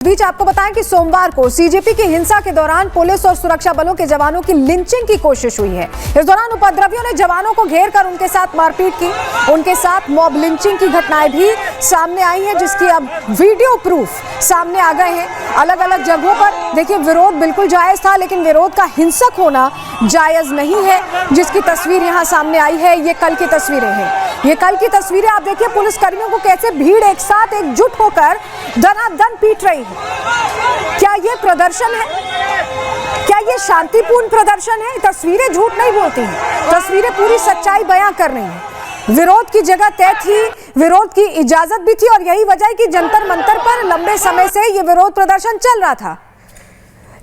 बीच आपको बताएं कि सोमवार को सीजेपी की हिंसा के दौरान पुलिस और सुरक्षा बलों के जवानों की लिंचिंग की कोशिश हुई है। इस दौरान उपद्रवियों ने जवानों को घेर कर उनके साथ मारपीट की। उनके साथ मॉब लिंचिंग की घटनाएं भी सामने आई हैं, जिसकी अब वीडियो प्रूफ सामने आ गए हैं। अलग अलग जगहों पर देखिए, विरोध बिल्कुल जायज था, लेकिन विरोध का हिंसक होना जायज नहीं है। जिसकी तस्वीर यहाँ सामने आई है, ये कल की तस्वीरें हैं। ये कल की तस्वीरें आप देखिए, पुलिस कर्मियों को कैसे भीड़ एक साथ एकजुट होकर दनादन पीट रही है। क्या ये प्रदर्शन है? क्या ये शांतिपूर्ण प्रदर्शन है? तस्वीरें झूठ नहीं बोलती हैं, तस्वीरें पूरी सच्चाई बयां कर रही हैं। विरोध की जगह तय थी, विरोध की इजाजत भी थी, और यही वजह है कि जंतर मंतर पर लंबे समय से ये विरोध प्रदर्शन चल रहा था।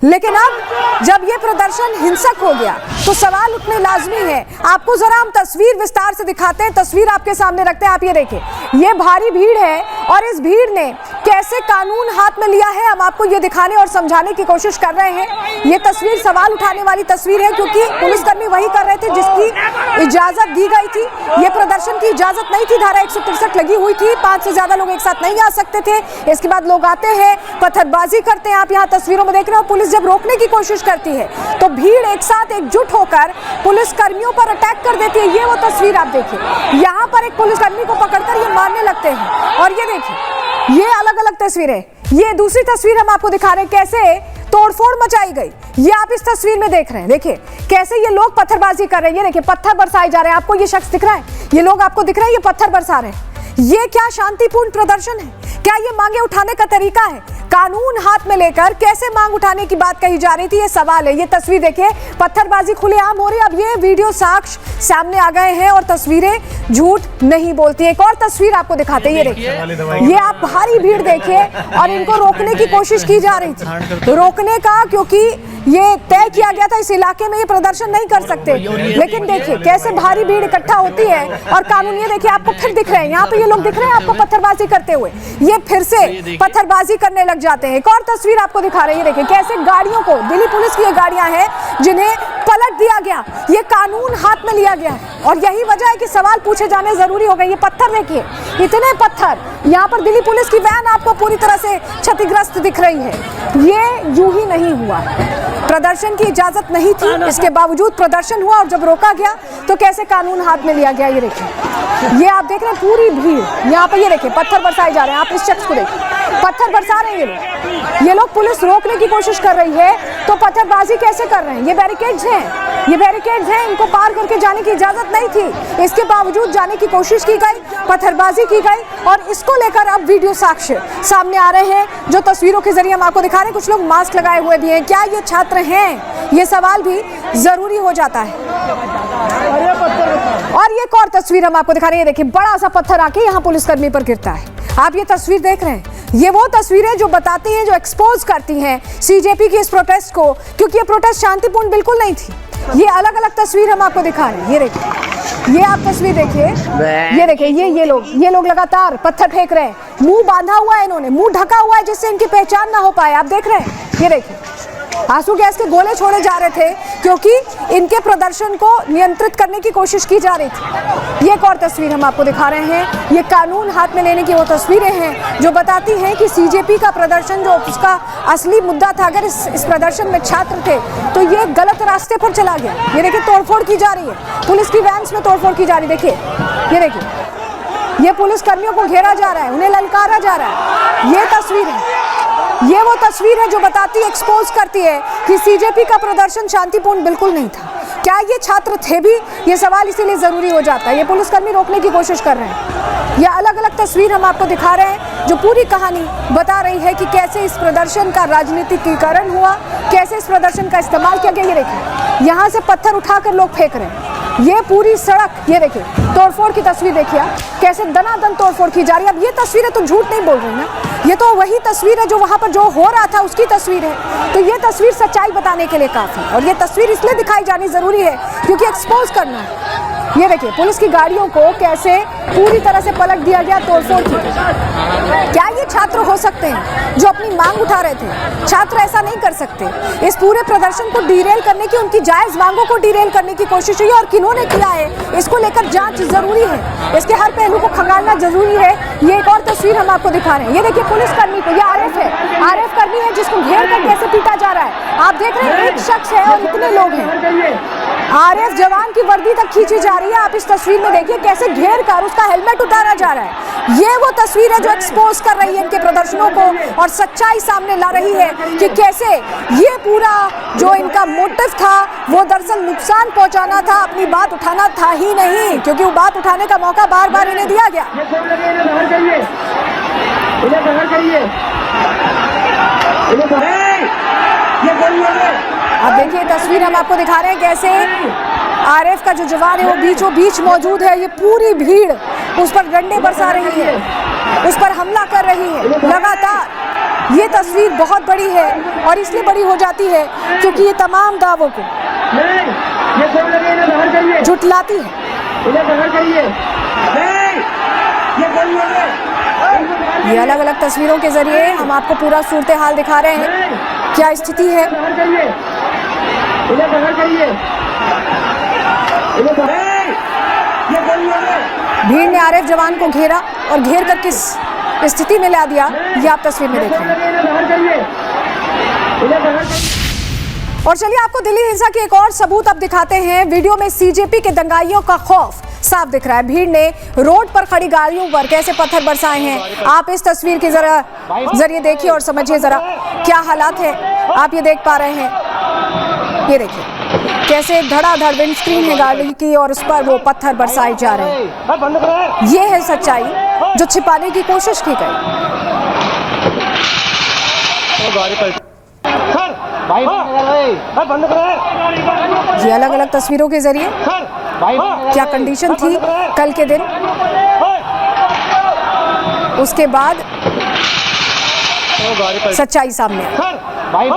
लेकिन अब जब ये प्रदर्शन हिंसक हो गया तो सवाल उठने लाजमी है। आपको जरा हम तस्वीर विस्तार से दिखाते हैं, तस्वीर आपके सामने रखते हैं। आप ये देखिए, ये भारी भीड़ है और इस भीड़ ने कैसे कानून हाथ में लिया है, हम आपको ये दिखाने और समझाने की कोशिश कर रहे हैं। ये तस्वीर सवाल उठाने वाली तस्वीर है, क्योंकि पुलिसकर्मी वही कर रहे थे जिसकी इजाजत दी गई थी। ये प्रदर्शन की इजाजत नहीं थी, धारा 163 लगी हुई थी, 5 से ज्यादा लोग एक साथ नहीं आ सकते थे। इसके बाद लोग आते हैं, पत्थरबाजी करते हैं। आप यहाँ तस्वीरों में देख रहे हो, पुलिस जब रोकने की कोशिश करती है तो भीड़ एक साथ एकजुट होकर पुलिस कर्मियों पर अटैक कर देती है। ये वो तस्वीर आप देखिए, यहाँ पर एक पुलिसकर्मी को पकड़कर ये मारने लगते हैं। और ये देखिए, ये अलग अलग तस्वीरें। ये दूसरी तस्वीर हम आपको दिखा रहे हैं, कैसे तोड़फोड़ मचाई गई। ये आप इस तस्वीर में देख रहे हैं, देखिए कैसे ये लोग पत्थरबाजी कर रहे हैं। ये देखिए, पत्थर बरसाए जा रहे हैं। आपको ये शख्स दिख रहा है, ये लोग आपको दिख रहे हैं, ये पत्थर बरसा रहे हैं। ये क्या शांतिपूर्ण प्रदर्शन है? क्या ये मांगे उठाने का तरीका है? कानून हाथ में लेकर कैसे मांग उठाने की बात कही जा रही थी, ये सवाल है। ये तस्वीर देखिए, पत्थरबाजी खुलेआम हो रही है। अब ये वीडियो साक्ष्य सामने आ गए हैं और तस्वीरें झूठ नहीं बोलती। एक और तस्वीर आपको दिखाते हैं, ये देखिए, ये आप भारी भीड़ देखिए और इनको रोकने की कोशिश की जा रही थी। रोकने का, क्योंकि ये तय किया गया था इस इलाके में ये प्रदर्शन नहीं कर सकते, लेकिन देखिए कैसे भारी भीड़ इकट्ठा होती है और कानून, ये देखिए आपको फिर दिख रहे हैं, यहाँ पे ये लोग दिख रहे हैं आपको पत्थरबाजी करते हुए। ये फिर से पत्थरबाजी करने लग जाते हैं। एक और तस्वीर आपको दिखा रहे हैं, ये देखिए कैसे गाड़ियों को, दिल्ली पुलिस की ये गाड़ियां हैं जिन्हें पलट दिया गया। ये कानून हाथ में लिया गया है और यही वजह है कि सवाल पूछे जाने जरूरी हो गए। ये पत्थर देखिए, इतने पत्थर। यहाँ पर दिल्ली पुलिस की वैन आपको पूरी तरह से क्षतिग्रस्त दिख रही है। ये यूं ही नहीं हुआ, प्रदर्शन की इजाजत नहीं थी, इसके बावजूद प्रदर्शन हुआ और जब रोका गया तो कैसे कानून हाथ में लिया गया। ये देखिए, ये आप देख रहे हैं पूरी भीड़। यहाँ पर ये देखिए पत्थर बरसाए जा रहे हैं। आप इस शख्स को देखिए, पत्थर बरसा रहे हैं ये लोग। पुलिस रोकने की कोशिश कर रही है तो पत्थरबाजी कैसे कर रहे हैं? ये बैरिकेड्स हैं, ये बैरिकेड्स हैं, इनको पार करके जाने की इजाजत नहीं थी। इसके बावजूद जाने की कोशिश की गई, पत्थरबाजी की गई और इसको लेकर अब वीडियो साक्ष्य सामने आ रहे हैं, जो तस्वीरों के जरिए हम आपको दिखा रहे हैं। कुछ लोग मास्क लगाए हुए भी हैं। क्या ये छात्र हैं? ये सवाल भी जरूरी हो जाता है। और ये एक और तस्वीर हम आपको दिखा रहे हैं, देखिए बड़ा सा पत्थर आके यहाँ पुलिसकर्मी पर गिरता है। आप ये तस्वीर देख रहे हैं, ये वो तस्वीरें जो बताती हैं, जो एक्सपोज करती हैं सीजेपी की इस प्रोटेस्ट को, क्योंकि ये प्रोटेस्ट शांतिपूर्ण बिल्कुल नहीं थी। ये अलग अलग तस्वीर हम आपको दिखा रहे हैं। ये देखिए, ये आप तस्वीर देखिए, ये देखिए, ये लोग लगातार पत्थर फेंक रहे हैं। मुंह बांधा हुआ है इन्होंने, मुंह ढका हुआ है जिससे इनकी पहचान ना हो पाए। आप देख रहे हैं, ये देखिए आंसू गैस के गोले छोड़े जा रहे थे क्योंकि इनके प्रदर्शन को नियंत्रित करने की कोशिश की जा रही थी। ये एक और तस्वीर हम आपको दिखा रहे हैं, ये कानून हाथ में लेने की वो तस्वीरें हैं जो बताती हैं कि सीजेपी का प्रदर्शन, जो उसका असली मुद्दा था, अगर इस प्रदर्शन में छात्र थे तो ये गलत रास्ते पर चला गया। ये देखिए तोड़फोड़ की जा रही है, पुलिस की वैन्स में तोड़फोड़ की जा रही है। देखिए, ये देखिए, ये पुलिस कर्मियों को घेरा जा रहा है, उन्हें ललकारा जा रहा है। ये तस्वीर है, ये वो तस्वीर है जो बताती, एक्सपोज करती है कि सीजेपी का प्रदर्शन शांतिपूर्ण बिल्कुल नहीं था। क्या ये छात्र थे भी? ये सवाल इसीलिए जरूरी हो जाता है। ये पुलिसकर्मी रोकने की कोशिश कर रहे हैं। ये अलग अलग तस्वीर हम आपको दिखा रहे हैं जो पूरी कहानी बता रही है कि कैसे इस प्रदर्शन का राजनीतिकीकरण हुआ, कैसे इस प्रदर्शन का इस्तेमाल किया गया। ये देखिए, यहाँ से पत्थर उठाकर लोग फेंक रहे हैं। ये पूरी सड़क, ये देखिए तोड़फोड़ की तस्वीर देखिए, कैसे दनादन तोड़फोड़ की जा रही है। अब ये तस्वीरें तो झूठ नहीं बोल रही ना, ये तो वही तस्वीर है जो वहां पर जो हो रहा था उसकी तस्वीर है। तो ये तस्वीर सच्चाई बताने के लिए काफी, और ये तस्वीर इसलिए दिखाई जानी जरूरी है क्योंकि एक्सपोज करना है। ये देखिए पुलिस की गाड़ियों को कैसे पूरी तरह से पलट दिया गया, तोड़फोड़ की गई। क्या ये छात्र हो सकते हैं जो अपनी मांग उठा रहे थे? छात्र ऐसा नहीं कर सकते। इस पूरे प्रदर्शन को डीरेल करने की, उनकी जायज मांगों को डीरेल करने की कोशिश हुई और किन्होंने किया है इसको लेकर जांच जरूरी है, इसके हर पहलू को खंगालना जरूरी है। ये एक और तस्वीर हम आपको दिखा रहे हैं। ये देखिए पुलिसकर्मी को, ये आरएफ है, आरएफ कर्मी है जिसको घेर कर कैसे पीटा जा रहा है। आप देख रहे हैं एक शख्स है और इतने लोग हैं। आरएफ जवान की वर्दी तक खींची जा रही है। आप इस तस्वीर में देखिए कैसे घेर कर उसका हेलमेट उतारा जा रहा है। ये वो तस्वीर है जो एक्सपोज कर रही है इनके प्रदर्शनों को और सच्चाई सामने ला रही है कि कैसे ये पूरा जो इनका मोटिव था वो दरअसल नुकसान पहुंचाना था, अपनी बात उठाना था ही नहीं, क्योंकि वो बात उठाने का मौका बार बार इन्हें दिया गया। अब देखिए तस्वीर हम आपको दिखा रहे हैं कैसे आरएफ का जो जवान है वो बीचों बीच मौजूद है। ये पूरी भीड़ उस पर डंडे बरसा रही है, उस पर हमला कर रही है लगातार। ये तस्वीर बहुत बड़ी है और इसलिए बड़ी हो जाती है क्योंकि ये तमाम दावों को झुटलाती है। ये अलग अलग तस्वीरों के जरिए हम आपको पूरा सूरत हाल दिखा रहे हैं, क्या स्थिति है। भीड़ ने आरएफ जवान को घेरा और घेर कर किस स्थिति में ला दिया, ये आप तस्वीर में देख रहे हैं। और चलिए आपको दिल्ली हिंसा की एक और सबूत अब दिखाते हैं। वीडियो में सीजेपी के दंगाइयों का खौफ साफ दिख रहा है। भीड़ ने रोड पर खड़ी गाड़ियों पर कैसे पत्थर बरसाए हैं। आप इस तस्वीर के जरिए देखिए और समझिए जरा क्या हालात है। आप ये देख पा रहे हैं, ये देखिए कैसे धड़ाधड़ विंडस्क्रीन है गाड़ी की और उस पर वो पत्थर बरसाए जा रहे हैं। ये है सच्चाई जो छिपाने की कोशिश की गई। ये अलग अलग तस्वीरों के जरिए क्या कंडीशन थी कल के दिन, उसके बाद सच्चाई सामने आई।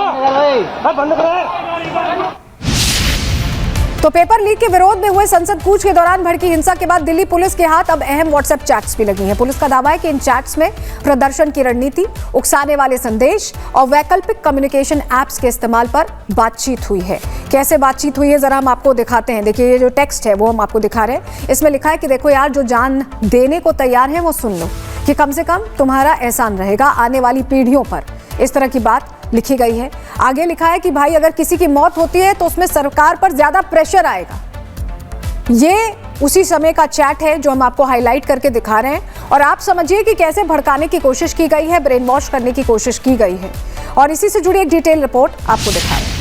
तो पेपर लीक के विरोध में हुए संसद कूच के दौरान भड़की हिंसा के बाद दिल्ली पुलिस के हाथ अब अहम व्हाट्सएप चैट्स भी लगी हैं। पुलिस का दावा है कि इन चैट्स में प्रदर्शन की रणनीति, उकसाने वाले संदेश और वैकल्पिक कम्युनिकेशन ऐप्स के इस्तेमाल पर बातचीत हुई है। कैसे बातचीत हुई है जरा हम आपको दिखाते हैं। देखिए ये जो टेक्स्ट है वो हम आपको दिखा रहे हैं। इसमें लिखा है कि देखो यार, जो जान देने को तैयार है वो सुन लो, कि कम से कम तुम्हारा एहसान रहेगा आने वाली पीढ़ियों पर। इस तरह की बात लिखी गई है। आगे लिखा है कि भाई अगर किसी की मौत होती है तो उसमें सरकार पर ज्यादा प्रेशर आएगा। ये उसी समय का चैट है जो हम आपको हाईलाइट करके दिखा रहे हैं और आप समझिए कि कैसे भड़काने की कोशिश की गई है, ब्रेन वॉश करने की कोशिश की गई है। और इसी से जुड़ी एक डिटेल रिपोर्ट आपको दिखा रहे हैं।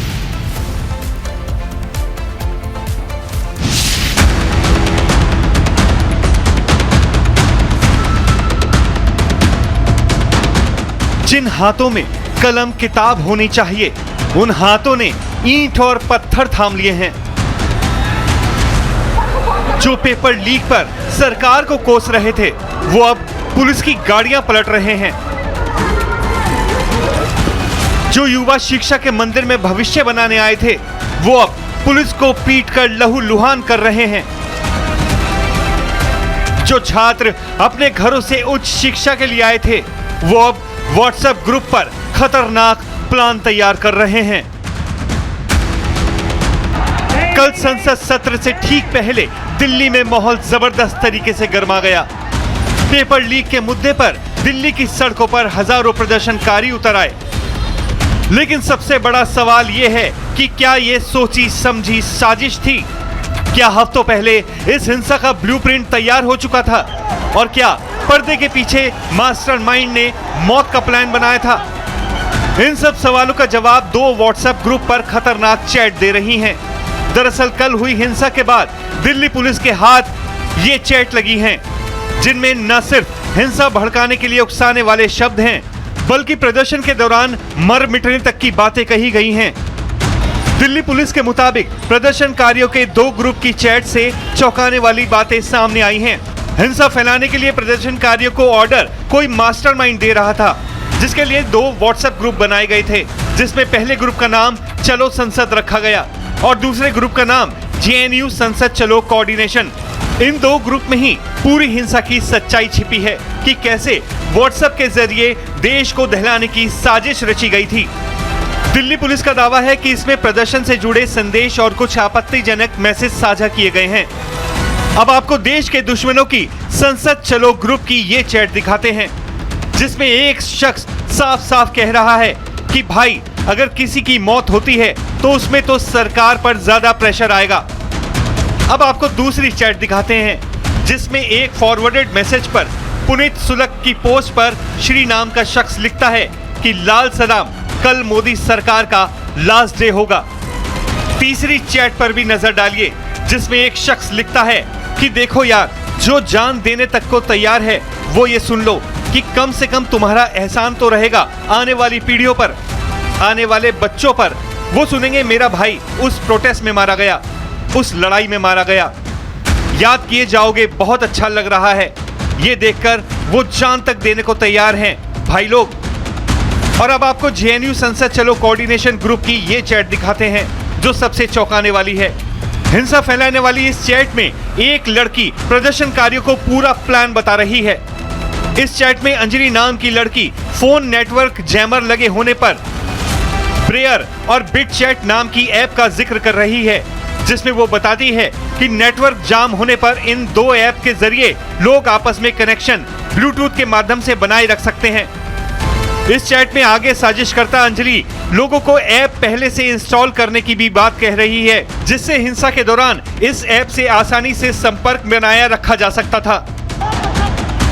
जिन हाथों में कलम किताब होनी चाहिए, उन हाथों ने ईंट और पत्थर थाम लिए हैं। जो पेपर लीक पर सरकार को कोस रहे थे, वो अब पुलिस की गाड़ियां पलट रहे हैं। जो युवा शिक्षा के मंदिर में भविष्य बनाने आए थे, वो अब पुलिस को पीटकर लहूलुहान कर रहे हैं। जो छात्र अपने घरों से उच्च शिक्षा के लिए आए थे, वो अब व्हाट्सएप ग्रुप पर खतरनाक प्लान तैयार कर रहे हैं। कल संसद सत्र से ठीक पहले दिल्ली में माहौल जबरदस्त तरीके से गर्मा गया। पेपर लीक के मुद्दे पर दिल्ली की सड़कों पर हजारों प्रदर्शनकारी उतर आए। लेकिन सबसे बड़ा सवाल यह है कि क्या यह सोची समझी साजिश थी? क्या हफ्तों पहले इस हिंसा का ब्लूप्रिंट तैयार हो चुका था? और क्या पर्दे के पीछे मास्टरमाइंड ने मौत का प्लान बनाया था? इन सब सवालों का जवाब दो व्हाट्सएप ग्रुप पर खतरनाक चैट दे रही हैं। दरअसल कल हुई हिंसा के बाद दिल्ली पुलिस के हाथ ये चैट लगी हैं, जिनमें न सिर्फ हिंसा भड़काने के लिए उकसाने वाले शब्द हैं, बल्कि प्रदर्शन के दौरान मर मिटने तक की बातें कही गई हैं। दिल्ली पुलिस के मुताबिक प्रदर्शनकारियों के दो ग्रुप की चैट से चौंकाने वाली बातें सामने आई हैं। हिंसा फैलाने के लिए प्रदर्शनकारियों को ऑर्डर कोई मास्टरमाइंड दे रहा था, जिसके लिए दो व्हाट्सएप ग्रुप बनाए गए थे, जिसमें पहले ग्रुप का नाम चलो संसद रखा गया और दूसरे ग्रुप का नाम जेएनयू संसद चलो कोऑर्डिनेशन। इन दो ग्रुप में ही पूरी हिंसा की सच्चाई छिपी है कि कैसे व्हाट्सएप के जरिए देश को दहलाने की साजिश रची गई थी। दिल्ली पुलिस का दावा है कि इसमें प्रदर्शन से जुड़े संदेश और कुछ आपत्तिजनक मैसेज साझा किए गए हैं। अब आपको देश के दुश्मनों की संसद चलो ग्रुप की ये चैट दिखाते हैं, जिसमें एक शख्स साफ साफ कह रहा है कि भाई अगर किसी की मौत होती है तो उसमें तो सरकार पर ज्यादा प्रेशर आएगा। अब आपको दूसरी चैट दिखाते हैं, जिसमें एक फॉरवर्डेड मैसेज पर पुनीत सुलक की पोस्ट पर श्री नाम का शख्स लिखता है कि लाल सलाम, कल मोदी सरकार का लास्ट डे होगा। तीसरी चैट पर भी नजर डालिए, जिसमें एक शख्स लिखता है कि देखो यार, जो जान देने तक को तैयार है वो ये सुन लो कि कम से कम तुम्हारा एहसान तो रहेगा आने वाली पीढ़ियों पर, आने वाले बच्चों पर। वो सुनेंगे मेरा भाई उस प्रोटेस्ट में मारा गया, उस लड़ाई में मारा गया, याद किए जाओगे, बहुत अच्छा लग रहा है ये देखकर। वो जान तक देने को तैयार हैं भाई लोग। और अब आपको जेएनयू संसद चलो कोऑर्डिनेशन ग्रुप की ये चैट दिखाते हैं, जो सबसे चौंकाने वाली है। हिंसा फैलाने वाली इस चैट में एक लड़की प्रदर्शनकारियों को पूरा प्लान बता रही है। इस चैट में अंजलि नाम की लड़की फोन नेटवर्क जैमर लगे होने पर ब्रेयर और बिट चैट नाम की ऐप का जिक्र कर रही है, जिसमें वो बताती है कि नेटवर्क जाम होने पर इन दो ऐप के जरिए लोग आपस में कनेक्शन ब्लूटूथ के माध्यम से बनाए रख सकते हैं। इस चैट में आगे साजिशकर्ता अंजलि लोगों को ऐप पहले से इंस्टॉल करने की भी बात कह रही है, जिससे हिंसा के दौरान इस ऐप से आसानी से संपर्क बनाया रखा जा सकता था।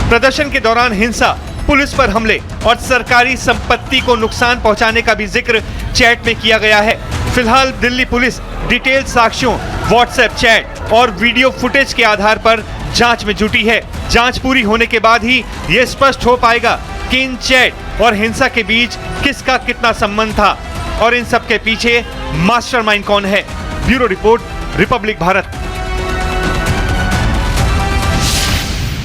प्रदर्शन के दौरान हिंसा, पुलिस पर हमले और सरकारी संपत्ति को नुकसान पहुंचाने का भी जिक्र चैट में किया गया है। फिलहाल दिल्ली पुलिस डिटेल साक्ष्यों, व्हाट्सएप चैट और वीडियो फुटेज के आधार पर जांच में जुटी है। जांच पूरी होने के बाद ही ये स्पष्ट हो पाएगा कि इन चैट और हिंसा के बीच किसका कितना संबंध था और इन सब के पीछे मास्टरमाइंड कौन है। Bureau report, Republic Bharat.